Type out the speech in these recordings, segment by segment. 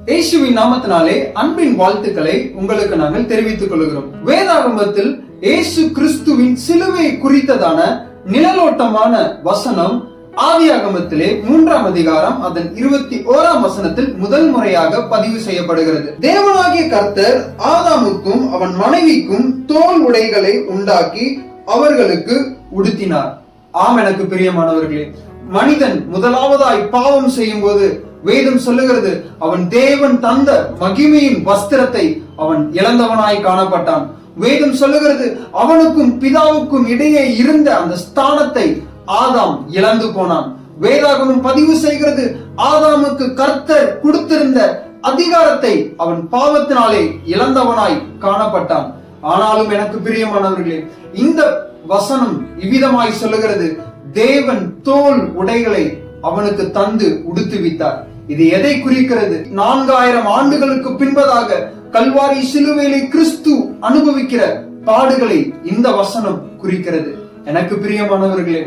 இயேசுவின் நாமத்தினாலே அன்பின் வாழ்த்துக்களை உங்களுக்கு நாங்கள் தெரிவித்துக் கொள்கிறோம். வேதாகமத்தில் இயேசு கிறிஸ்துவின் சிலுவை குறித்ததான நிழலோட்டமான வசனம் ஆதியாகமத்திலே 3ஆம் அதிகாரம் அதன் 21ஆம் வசனத்தில் முதல் முறையாக பதிவு செய்யப்படுகிறது. தேவனாகிய கர்த்தர் ஆதாமுக்கும் அவன் மனைவிக்கும் தோல் உடைகளை உண்டாக்கி அவர்களுக்கு உடுத்தினார். ஆம், எனக்கு பிரியமானவர்களே, மனிதன் முதலாவதாய் பாவம் செய்யும் போது வேதம் சொல்லுகிறது, அவன் தேவன் தந்த மகிமையின் வஸ்திரத்தை அவன் இழந்தவனாய் காணப்பட்டான். வேதம் சொல்லுகிறது, அவனுக்கும் பிதாவுக்கும் இடையே இருந்த அந்த ஸ்தானத்தை ஆதாம் இழந்து போனான். வேதாகமம் பதிவு செய்கிறது, ஆதாமுக்கு கர்த்தர் கொடுத்திருந்த அதிகாரத்தை அவன் பாவத்தினாலே இழந்தவனாய் காணப்பட்டான். ஆனாலும் எனக்கு பிரியமானவர்களே, இந்த வசனம் இவ்விதமாய் சொல்லுகிறது, தேவன் தோல் உடைகளை அவனுக்கு தந்து உடுத்துவித்தார். இது எதை குறிக்கிறது? 4000 ஆண்டுகளுக்கு பின்பதாக கல்வாரி சிலுவையிலே கிறிஸ்து அனுபவிக்கிற பாடுகளை இந்த வசனம் குறிக்கிறது. எனக்கு பிரியமானவர்களே,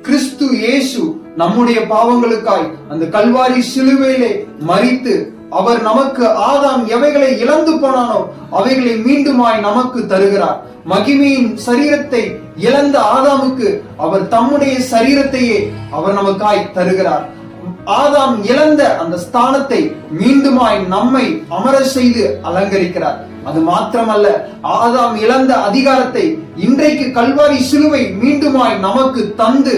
கிறிஸ்து இயேசு நம்முடைய பாவங்களுக்காய் அந்த கல்வாரி சிலுவையிலே மரித்து அவர் நமக்கு ஆதாம் எவைகளை இழந்து போனானோ அவைகளை மீண்டுமாய் நமக்கு தருகிறார். மகிமையின் சரீரத்தை இழந்த ஆதாமுக்கு அவர் தம்முடைய சரீரத்தையே அவர் நமக்காய் தருகிறார். ஆதாம் இழந்த அந்த ஸ்தானத்தை மீண்டுமாய் நம்மை அமர செய்து அலங்கரிக்கிறார். அது மாத்திரமல்ல, ஆதாம் இழந்த அதிகாரத்தை இன்றைக்கு கல்வாரி சிலுவை மீண்டுமாய் நமக்கு தந்து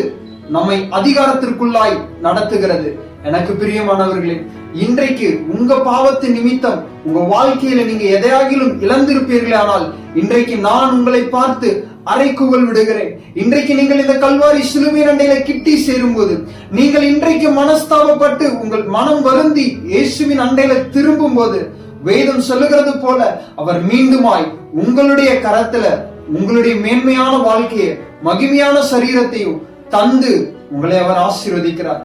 நம்மை அதிகாரத்திற்குள்ளாய் நடத்துகிறது. எனக்கு பிரியமானவர்களே, இன்றைக்கு உங்க பாவத்து நிமித்தம் உங்க வாழ்க்கையில நீங்க எதையாகிலும் இழந்திருப்பீர்களே, ஆனால் இன்றைக்கு நான் உங்களை பார்த்து அறைகூவல் விடுகிறேன். இன்றைக்கு நீங்கள் இந்த கல்வாரி சிலுவை அண்டையில கிட்டி சேரும் போது, நீங்கள் இன்றைக்கு மனஸ்தாபப்பட்டு உங்கள் மனம் வருந்தி இயேசுவின் அண்டையில திரும்பும் போது, வேதம் சொல்லுகிறது போல அவர் மீண்டுமாய் உங்களுடைய கரத்துல உங்களுடைய மேன்மையான வாழ்க்கையை மகிமையான சரீரத்தையும் தந்து உங்களை அவர் ஆசீர்வதிக்கிறார்.